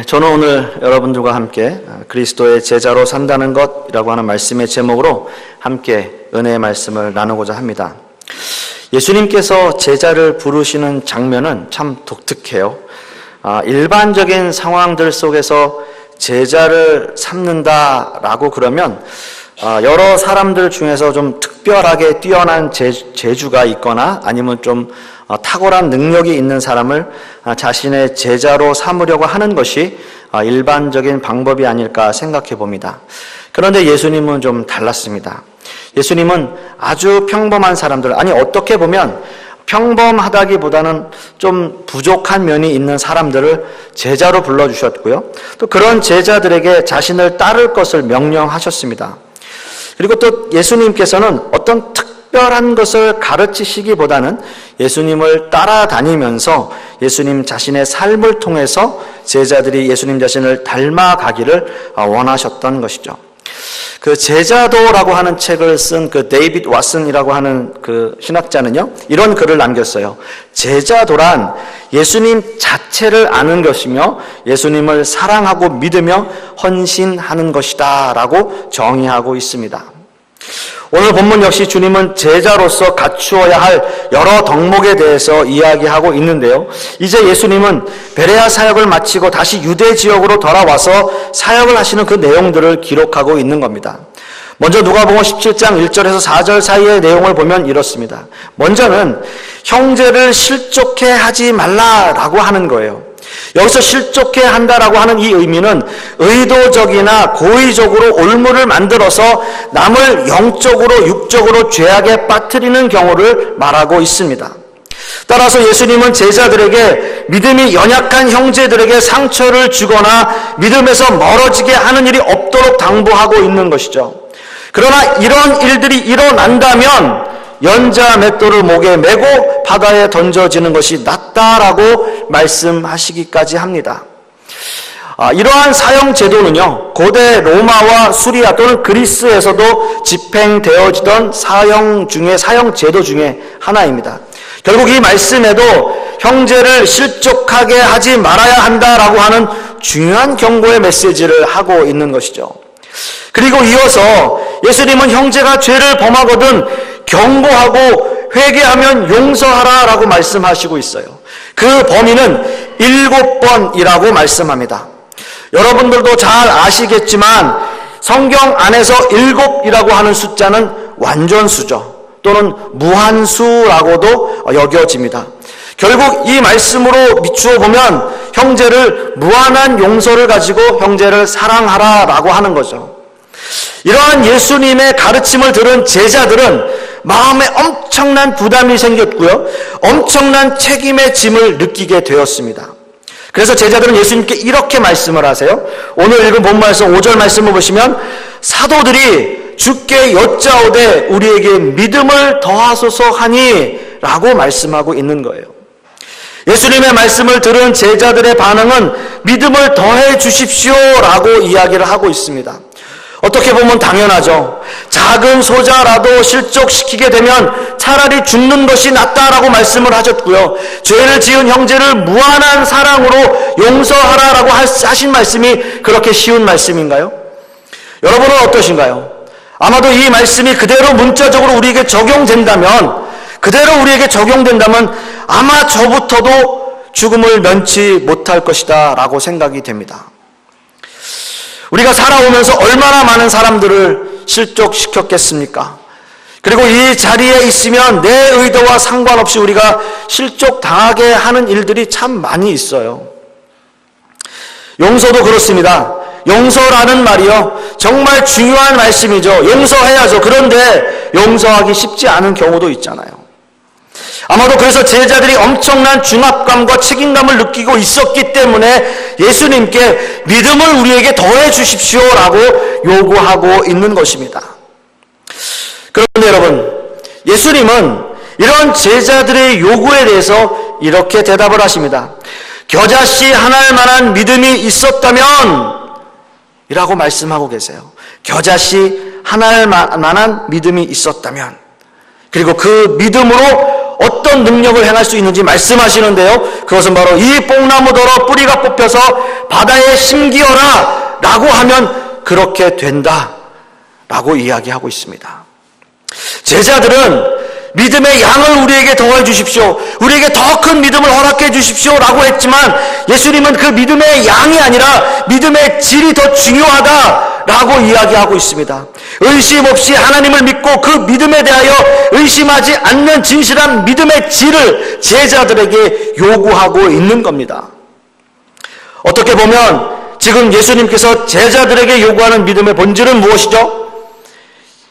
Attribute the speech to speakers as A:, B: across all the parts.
A: 저는 오늘 여러분들과 함께 그리스도의 제자로 산다는 것이라고 하는 말씀의 제목으로 함께 은혜의 말씀을 나누고자 합니다. 예수님께서 제자를 부르시는 장면은 참 독특해요. 일반적인 상황들 속에서 제자를 삼는다라고 그러면 여러 사람들 중에서 좀 특별하게 뛰어난 재주가 있거나 아니면 좀 탁월한 능력이 있는 사람을 자신의 제자로 삼으려고 하는 것이 일반적인 방법이 아닐까 생각해 봅니다. 그런데 예수님은 좀 달랐습니다. 예수님은 아주 평범한 사람들, 어떻게 보면 평범하다기보다는 좀 부족한 면이 있는 사람들을 제자로 불러주셨고요. 또 그런 제자들에게 자신을 따를 것을 명령하셨습니다. 그리고 또 예수님께서는 어떤 특별한 것을 가르치시기보다는 예수님을 따라다니면서 예수님 자신의 삶을 통해서 제자들이 예수님 자신을 닮아가기를 원하셨던 것이죠. 그 제자도라고 하는 책을 쓴 그 데이빗 왓슨이라고 하는 그 신학자는요, 이런 글을 남겼어요. 제자도란 예수님 자체를 아는 것이며 예수님을 사랑하고 믿으며 헌신하는 것이다 라고 정의하고 있습니다. 오늘 본문 역시 주님은 제자로서 갖추어야 할 여러 덕목에 대해서 이야기하고 있는데요. 이제 예수님은 베레아 사역을 마치고 다시 유대 지역으로 돌아와서 사역을 하시는 그 내용들을 기록하고 있는 겁니다. 먼저 누가복음 17장 1절에서 4절 사이의 내용을 보면 이렇습니다. 먼저는 형제를 실족해 하지 말라라고 하는 거예요. 여기서 실족해 한다라고 하는 이 의미는 의도적이나 고의적으로 올무를 만들어서 남을 영적으로 육적으로 죄악에 빠뜨리는 경우를 말하고 있습니다. 따라서 예수님은 제자들에게 믿음이 연약한 형제들에게 상처를 주거나 믿음에서 멀어지게 하는 일이 없도록 당부하고 있는 것이죠. 그러나 이런 일들이 일어난다면 연자 맷돌을 목에 메고 바다에 던져지는 것이 낫다라고 말씀하시기까지 합니다. 이러한 사형 제도는요, 고대 로마와 수리아 또는 그리스에서도 집행되어지던 사형 제도 중에 하나입니다. 결국 이 말씀에도 형제를 실족하게 하지 말아야 한다라고 하는 중요한 경고의 메시지를 하고 있는 것이죠. 그리고 이어서 예수님은 형제가 죄를 범하거든 경고하고 회개하면 용서하라라고 말씀하시고 있어요. 그 범위는 7번이라고 말씀합니다. 여러분들도 잘 아시겠지만 성경 안에서 7이라고 하는 숫자는 완전수죠. 또는 무한수라고도 여겨집니다. 결국 이 말씀으로 비추어 보면 형제를 무한한 용서를 가지고 형제를 사랑하라라고 하는 거죠. 이러한 예수님의 가르침을 들은 제자들은 마음에 엄청난 부담이 생겼고요, 엄청난 책임의 짐을 느끼게 되었습니다. 그래서 제자들은 예수님께 이렇게 말씀을 하세요. 오늘 읽은 본문에서 5절 말씀을 보시면 사도들이 주께 여짜오되 우리에게 믿음을 더하소서 하니 라고 말씀하고 있는 거예요. 예수님의 말씀을 들은 제자들의 반응은 믿음을 더해 주십시오 라고 이야기를 하고 있습니다. 어떻게 보면 당연하죠. 작은 소자라도 실족시키게 되면 차라리 죽는 것이 낫다라고 말씀을 하셨고요. 죄를 지은 형제를 무한한 사랑으로 용서하라라고 하신 말씀이 그렇게 쉬운 말씀인가요? 여러분은 어떠신가요? 아마도 이 말씀이 그대로 문자적으로 우리에게 적용된다면 아마 저부터도 죽음을 면치 못할 것이다 라고 생각이 됩니다. 우리가 살아오면서 얼마나 많은 사람들을 실족시켰겠습니까? 그리고 이 자리에 있으면 내 의도와 상관없이 우리가 실족당하게 하는 일들이 참 많이 있어요. 용서도 그렇습니다. 용서라는 말이요, 정말 중요한 말씀이죠. 용서해야죠. 그런데 용서하기 쉽지 않은 경우도 있잖아요. 아마도 그래서 제자들이 엄청난 중압감과 책임감을 느끼고 있었기 때문에 예수님께 믿음을 우리에게 더해 주십시오라고 요구하고 있는 것입니다. 그런데 여러분, 예수님은 이런 제자들의 요구에 대해서 이렇게 대답을 하십니다. 겨자씨 하나할 만한 믿음이 있었다면 이라고 말씀하고 계세요. 겨자씨 하나할 만한 믿음이 있었다면, 그리고 그 믿음으로 어떤 능력을 행할 수 있는지 말씀하시는데요. 그것은 바로 이 뽕나무더러 뿌리가 뽑혀서 바다에 심기어라 라고 하면 그렇게 된다 라고 이야기하고 있습니다. 제자들은 믿음의 양을 우리에게 더해 주십시오, 우리에게 더 큰 믿음을 허락해 주십시오 라고 했지만 예수님은 그 믿음의 양이 아니라 믿음의 질이 더 중요하다 라고 이야기하고 있습니다. 의심 없이 하나님을 믿고 그 믿음에 대하여 의심하지 않는 진실한 믿음의 질을 제자들에게 요구하고 있는 겁니다. 어떻게 보면 지금 예수님께서 제자들에게 요구하는 믿음의 본질은 무엇이죠?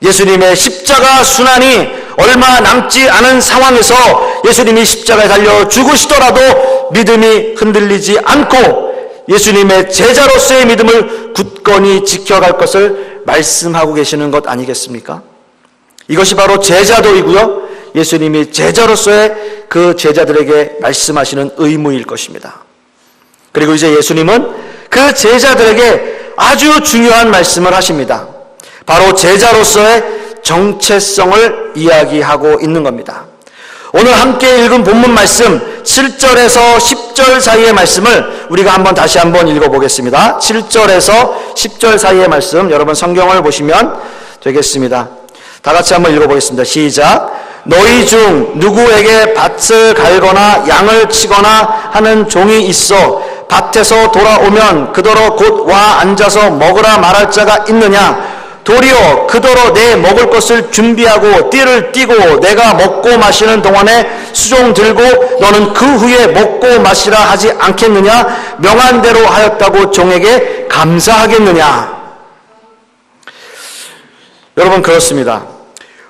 A: 예수님의 십자가 순환이 얼마 남지 않은 상황에서 예수님이 십자가에 달려 죽으시더라도 믿음이 흔들리지 않고 예수님의 제자로서의 믿음을 굳건히 지켜갈 것을 말씀하고 계시는 것 아니겠습니까? 이것이 바로 제자도이고요, 예수님이 제자로서의 그 제자들에게 말씀하시는 의무일 것입니다. 그리고 이제 예수님은 그 제자들에게 아주 중요한 말씀을 하십니다. 바로 제자로서의 정체성을 이야기하고 있는 겁니다. 오늘 함께 읽은 본문 말씀 7절에서 10절 사이의 말씀을 우리가 다시 한번 읽어보겠습니다. 7절에서 10절 사이의 말씀, 여러분 성경을 보시면 되겠습니다. 다 같이 한번 읽어보겠습니다. 시작. 너희 중 누구에게 밭을 갈거나 양을 치거나 하는 종이 있어 밭에서 돌아오면 그더러 곧 와 앉아서 먹으라 말할 자가 있느냐? 도리어 그더러 내 먹을 것을 준비하고 띠를 띠고 내가 먹고 마시는 동안에 수종 들고 너는 그 후에 먹고 마시라 하지 않겠느냐? 명한 대로 하였다고 종에게 감사하겠느냐? 여러분, 그렇습니다.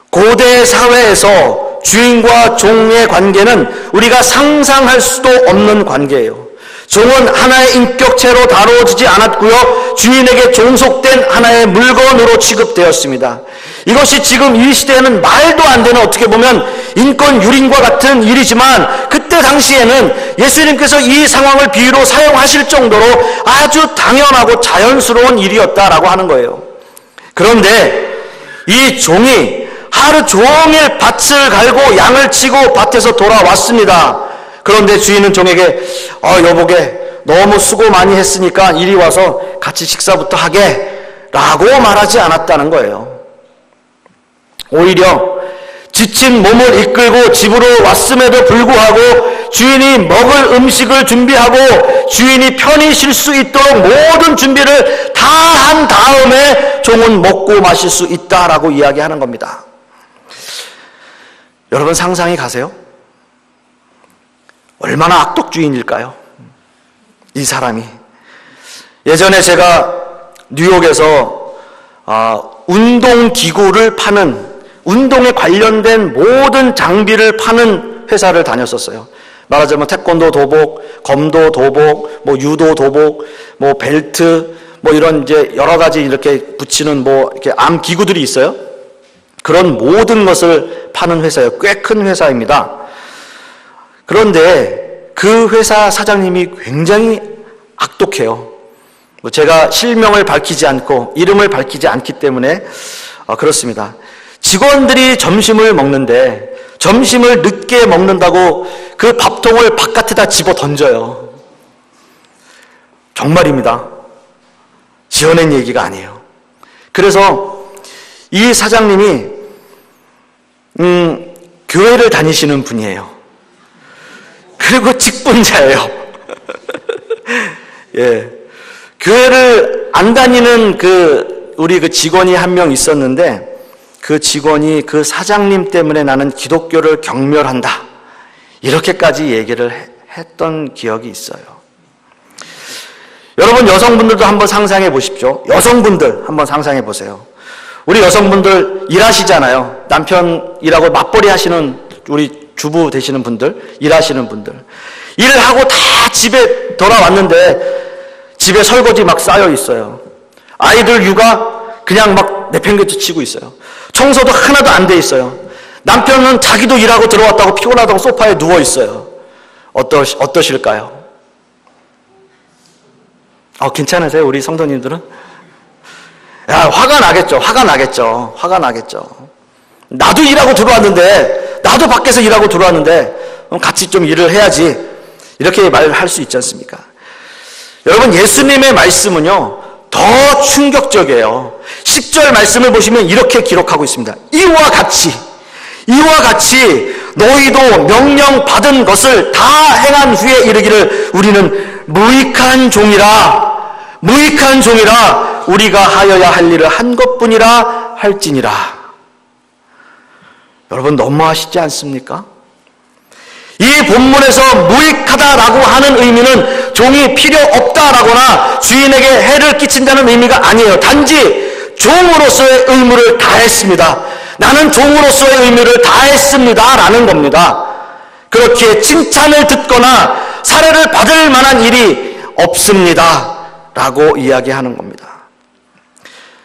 A: 고대 사회에서 주인과 종의 관계는 우리가 상상할 수도 없는 관계예요. 종은 하나의 인격체로 다뤄지지 않았고요, 주인에게 종속된 하나의 물건으로 취급되었습니다. 이것이 지금 이 시대에는 말도 안 되는, 어떻게 보면 인권 유린과 같은 일이지만 그때 당시에는 예수님께서 이 상황을 비유로 사용하실 정도로 아주 당연하고 자연스러운 일이었다라고 하는 거예요. 그런데 이 종이 하루 종일 밭을 갈고 양을 치고 밭에서 돌아왔습니다. 그런데 주인은 종에게 여보게 너무 수고 많이 했으니까 이리 와서 같이 식사부터 하게 라고 말하지 않았다는 거예요. 오히려 지친 몸을 이끌고 집으로 왔음에도 불구하고 주인이 먹을 음식을 준비하고 주인이 편히 쉴 수 있도록 모든 준비를 다 한 다음에 종은 먹고 마실 수 있다라고 이야기하는 겁니다. 여러분 상상이 가세요? 얼마나 악독주의인일까요? 이 사람이. 예전에 제가 뉴욕에서 운동기구를 파는, 운동에 관련된 모든 장비를 파는 회사를 다녔었어요. 말하자면 태권도 도복, 검도 도복, 유도 도복, 벨트, 이런 이제 여러 가지 이렇게 붙이는 이렇게 암 기구들이 있어요. 그런 모든 것을 파는 회사예요. 꽤 큰 회사입니다. 그런데 그 회사 사장님이 굉장히 악독해요. 제가 실명을 밝히지 않고 이름을 밝히지 않기 때문에 그렇습니다. 직원들이 점심을 먹는데 점심을 늦게 먹는다고 그 밥통을 바깥에다 집어 던져요. 정말입니다. 지어낸 얘기가 아니에요. 그래서 이 사장님이 교회를 다니시는 분이에요. 그리고 직분자예요. 예. 교회를 안 다니는 우리 직원이 한 명 있었는데 그 직원이 그 사장님 때문에 나는 기독교를 경멸한다. 이렇게까지 얘기를 했던 기억이 있어요. 여러분 여성분들도 한번 상상해 보십시오. 여성분들 한번 상상해 보세요. 우리 여성분들 일하시잖아요. 남편 일하고 맞벌이 하시는 우리 주부 되시는 분들, 일하시는 분들. 일을 하고 다 집에 돌아왔는데 집에 설거지 막 쌓여 있어요. 아이들 육아 그냥 막 내팽개쳐 치고 있어요. 청소도 하나도 안 돼 있어요. 남편은 자기도 일하고 들어왔다고 피곤하다고 소파에 누워 있어요. 어떠실까요? 괜찮으세요? 우리 성도님들은? 화가 나겠죠. 나도 일하고 들어왔는데, 나도 밖에서 일하고 들어왔는데, 같이 좀 일을 해야지. 이렇게 말할 수 있지 않습니까? 여러분, 예수님의 말씀은요, 더 충격적이에요. 10절 말씀을 보시면 이렇게 기록하고 있습니다. 이와 같이 너희도 명령 받은 것을 다 행한 후에 이르기를 우리는 무익한 종이라 우리가 하여야 할 일을 한 것뿐이라 할지니라. 여러분, 너무하시지 않습니까? 이 본문에서 무익하다라고 하는 의미는 종이 필요 없다라거나 주인에게 해를 끼친다는 의미가 아니에요. 단지 종으로서의 의무를 다했습니다. 나는 종으로서의 의무를 다했습니다 라는 겁니다. 그렇기에 칭찬을 듣거나 사례를 받을 만한 일이 없습니다 라고 이야기하는 겁니다.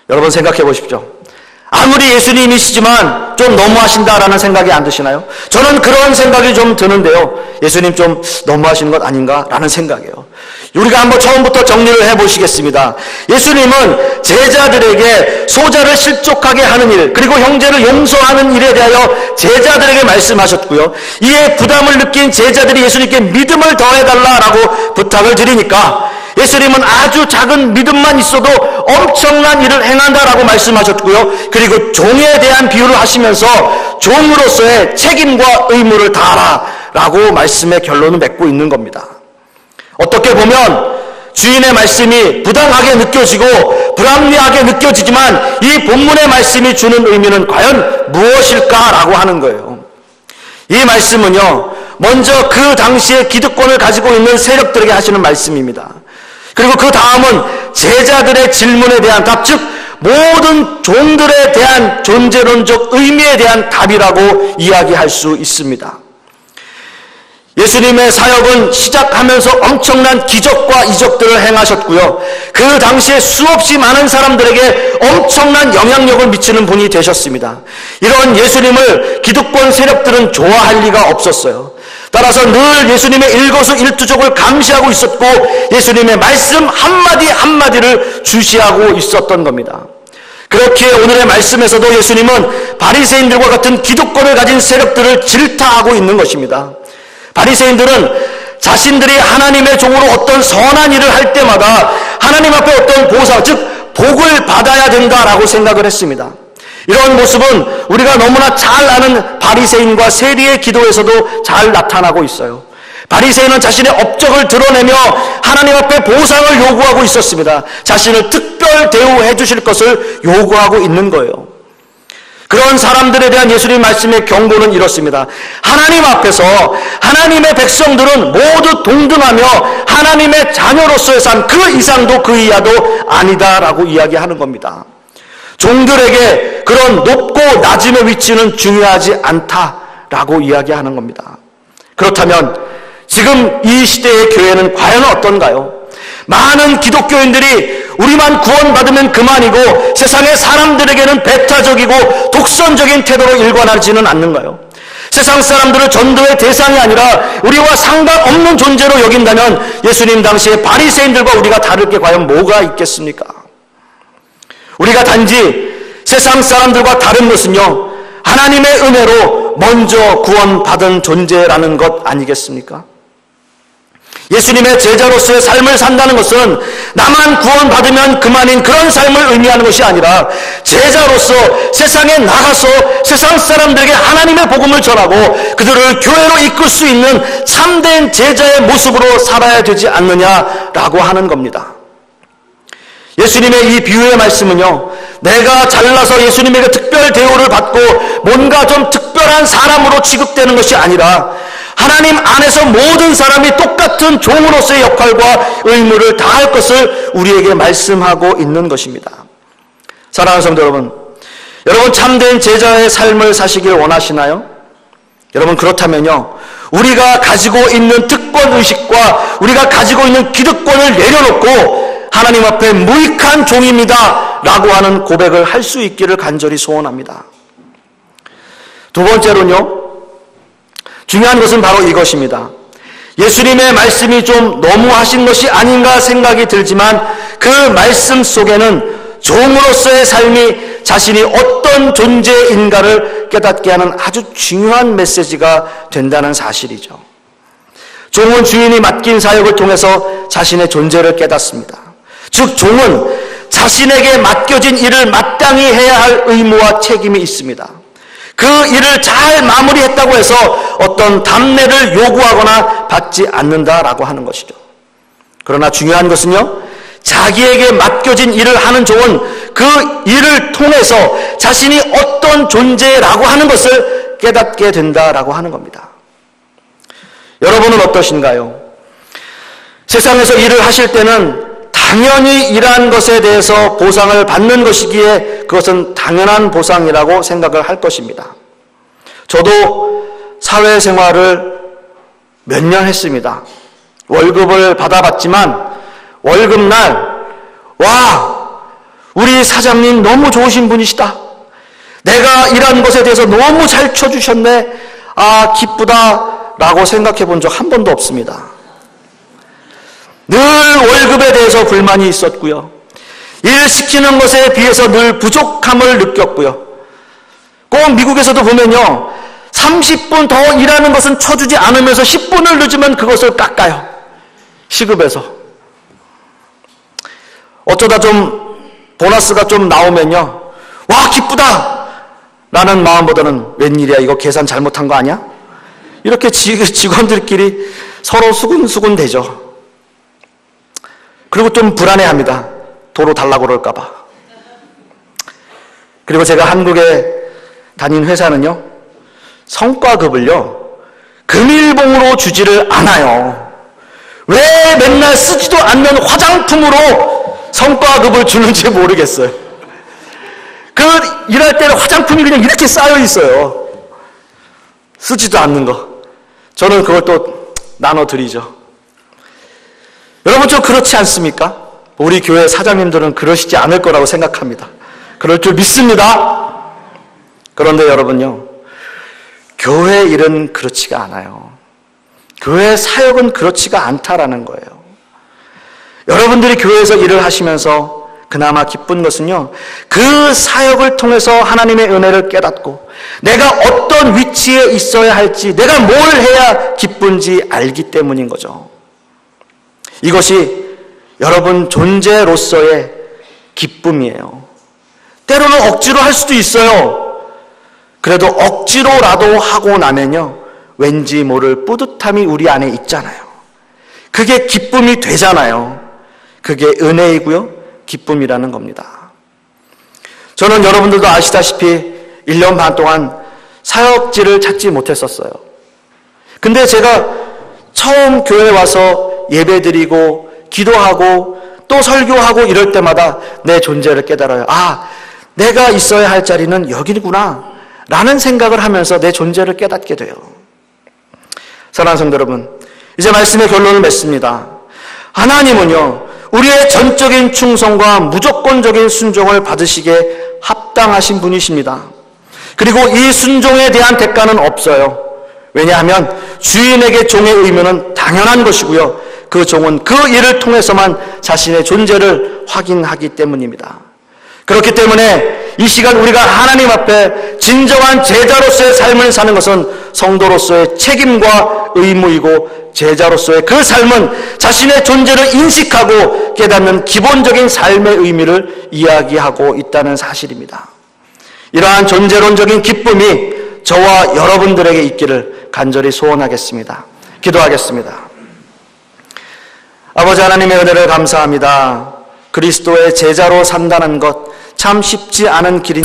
A: 여러분, 생각해 보십시오. 아무리 예수님이시지만 좀 너무하신다라는 생각이 안 드시나요? 저는 그런 생각이 좀 드는데요. 예수님 좀 너무하시는 것 아닌가라는 생각이에요. 우리가 한번 처음부터 정리를 해보시겠습니다. 예수님은 제자들에게 소자를 실족하게 하는 일, 그리고 형제를 용서하는 일에 대하여 제자들에게 말씀하셨고요. 이에 부담을 느낀 제자들이 예수님께 믿음을 더해달라라고 부탁을 드리니까 예수님은 아주 작은 믿음만 있어도 엄청난 일을 행한다라고 말씀하셨고요. 그리고 종에 대한 비유를 하시면서 종으로서의 책임과 의무를 다하라라고 말씀의 결론을 맺고 있는 겁니다. 어떻게 보면 주인의 말씀이 부당하게 느껴지고 불합리하게 느껴지지만 이 본문의 말씀이 주는 의미는 과연 무엇일까라고 하는 거예요. 이 말씀은요, 먼저 그 당시에 기득권을 가지고 있는 세력들에게 하시는 말씀입니다. 그리고 그 다음은 제자들의 질문에 대한 답, 즉 모든 종들에 대한 존재론적 의미에 대한 답이라고 이야기할 수 있습니다. 예수님의 사역은 시작하면서 엄청난 기적과 이적들을 행하셨고요. 그 당시에 수없이 많은 사람들에게 엄청난 영향력을 미치는 분이 되셨습니다. 이런 예수님을 기득권 세력들은 좋아할 리가 없었어요. 따라서 늘 예수님의 일거수일투족을 감시하고 있었고 예수님의 말씀 한마디 한마디를 주시하고 있었던 겁니다. 그렇기에 오늘의 말씀에서도 예수님은 바리새인들과 같은 기득권을 가진 세력들을 질타하고 있는 것입니다. 바리새인들은 자신들이 하나님의 종으로 어떤 선한 일을 할 때마다 하나님 앞에 어떤 보상, 즉 복을 받아야 된다라고 생각을 했습니다. 이런 모습은 우리가 너무나 잘 아는 바리새인과 세리의 기도에서도 잘 나타나고 있어요. 바리새인은 자신의 업적을 드러내며 하나님 앞에 보상을 요구하고 있었습니다. 자신을 특별 대우해 주실 것을 요구하고 있는 거예요. 그런 사람들에 대한 예수님 말씀의 경고는 이렇습니다. 하나님 앞에서 하나님의 백성들은 모두 동등하며 하나님의 자녀로서의 삶, 그 이상도 그 이하도 아니다라고 이야기하는 겁니다. 종들에게 그런 높고 낮음의 위치는 중요하지 않다라고 이야기하는 겁니다. 그렇다면 지금 이 시대의 교회는 과연 어떤가요? 많은 기독교인들이 우리만 구원받으면 그만이고 세상의 사람들에게는 배타적이고 독선적인 태도로 일관하지는 않는가요? 세상 사람들을 전도의 대상이 아니라 우리와 상관없는 존재로 여긴다면 예수님 당시에 바리새인들과 우리가 다를 게 과연 뭐가 있겠습니까? 우리가 단지 세상 사람들과 다른 것은요, 하나님의 은혜로 먼저 구원받은 존재라는 것 아니겠습니까? 예수님의 제자로서의 삶을 산다는 것은 나만 구원받으면 그만인 그런 삶을 의미하는 것이 아니라 제자로서 세상에 나가서 세상 사람들에게 하나님의 복음을 전하고 그들을 교회로 이끌 수 있는 참된 제자의 모습으로 살아야 되지 않느냐라고 하는 겁니다. 예수님의 이 비유의 말씀은요, 내가 잘나서 예수님에게 특별 대우를 받고 뭔가 좀 특별한 사람으로 취급되는 것이 아니라 하나님 안에서 모든 사람이 똑같은 종으로서의 역할과 의무를 다할 것을 우리에게 말씀하고 있는 것입니다. 사랑하는 성도 여러분, 여러분 참된 제자의 삶을 사시길 원하시나요? 여러분 그렇다면요, 우리가 가지고 있는 특권의식과 우리가 가지고 있는 기득권을 내려놓고 하나님 앞에 무익한 종입니다 라고 하는 고백을 할 수 있기를 간절히 소원합니다. 두 번째로는요, 중요한 것은 바로 이것입니다. 예수님의 말씀이 좀 너무하신 것이 아닌가 생각이 들지만 그 말씀 속에는 종으로서의 삶이 자신이 어떤 존재인가를 깨닫게 하는 아주 중요한 메시지가 된다는 사실이죠. 종은 주인이 맡긴 사역을 통해서 자신의 존재를 깨닫습니다. 즉 종은 자신에게 맡겨진 일을 마땅히 해야 할 의무와 책임이 있습니다. 그 일을 잘 마무리했다고 해서 어떤 답례를 요구하거나 받지 않는다라고 하는 것이죠. 그러나 중요한 것은요, 자기에게 맡겨진 일을 하는 종은 그 일을 통해서 자신이 어떤 존재라고 하는 것을 깨닫게 된다라고 하는 겁니다. 여러분은 어떠신가요? 세상에서 일을 하실 때는 당연히 일한 것에 대해서 보상을 받는 것이기에 그것은 당연한 보상이라고 생각을 할 것입니다. 저도 사회생활을 몇 년 했습니다. 월급을 받아봤지만 월급날 우리 사장님 너무 좋으신 분이시다. 내가 일한 것에 대해서 너무 잘 쳐주셨네. 기쁘다 라고 생각해 본 적 한 번도 없습니다. 늘 월급에 대해서 불만이 있었고요. 일 시키는 것에 비해서 늘 부족함을 느꼈고요. 꼭 미국에서도 보면요, 30분 더 일하는 것은 쳐주지 않으면서 10분을 늦으면 그것을 깎아요. 시급에서. 어쩌다 좀 보너스가 좀 나오면요, 기쁘다 라는 마음보다는 웬일이야, 이거 계산 잘못한 거 아니야? 이렇게 직원들끼리 서로 수근수근 대죠. 그리고 좀 불안해합니다. 도로 달라고 그럴까 봐. 그리고 제가 한국에 다닌 회사는요, 성과급을요, 금일봉으로 주지를 않아요. 왜 맨날 쓰지도 않는 화장품으로 성과급을 주는지 모르겠어요. 일할 때는 화장품이 그냥 이렇게 쌓여 있어요. 쓰지도 않는 거. 저는 그걸 또 나눠드리죠. 여러분, 좀 그렇지 않습니까? 우리 교회 사장님들은 그러시지 않을 거라고 생각합니다. 그럴 줄 믿습니다. 그런데 여러분요, 교회 일은 그렇지가 않아요. 교회 사역은 그렇지가 않다라는 거예요. 여러분들이 교회에서 일을 하시면서 그나마 기쁜 것은요, 그 사역을 통해서 하나님의 은혜를 깨닫고 내가 어떤 위치에 있어야 할지, 내가 뭘 해야 기쁜지 알기 때문인 거죠. 이것이 여러분 존재로서의 기쁨이에요. 때로는 억지로 할 수도 있어요. 그래도 억지로라도 하고 나면요, 왠지 모를 뿌듯함이 우리 안에 있잖아요. 그게 기쁨이 되잖아요. 그게 은혜이고요, 기쁨이라는 겁니다. 저는 여러분들도 아시다시피 1년 반 동안 사역지를 찾지 못했었어요. 근데 제가 처음 교회에 와서 예배드리고 기도하고 또 설교하고 이럴 때마다 내 존재를 깨달아요. 내가 있어야 할 자리는 여기구나 라는 생각을 하면서 내 존재를 깨닫게 돼요. 사랑하는 성도 여러분, 이제 말씀의 결론을 맺습니다. 하나님은요, 우리의 전적인 충성과 무조건적인 순종을 받으시기에 합당하신 분이십니다. 그리고 이 순종에 대한 대가는 없어요. 왜냐하면 주인에게 종의 의무는 당연한 것이고요, 그 종은 그 일을 통해서만 자신의 존재를 확인하기 때문입니다. 그렇기 때문에 이 시간 우리가 하나님 앞에 진정한 제자로서의 삶을 사는 것은 성도로서의 책임과 의무이고, 제자로서의 그 삶은 자신의 존재를 인식하고 깨닫는 기본적인 삶의 의미를 이야기하고 있다는 사실입니다. 이러한 존재론적인 기쁨이 저와 여러분들에게 있기를 간절히 소원하겠습니다. 기도하겠습니다. 아버지 하나님의 은혜를 감사합니다. 그리스도의 제자로 산다는 것 참 쉽지 않은 길입니다.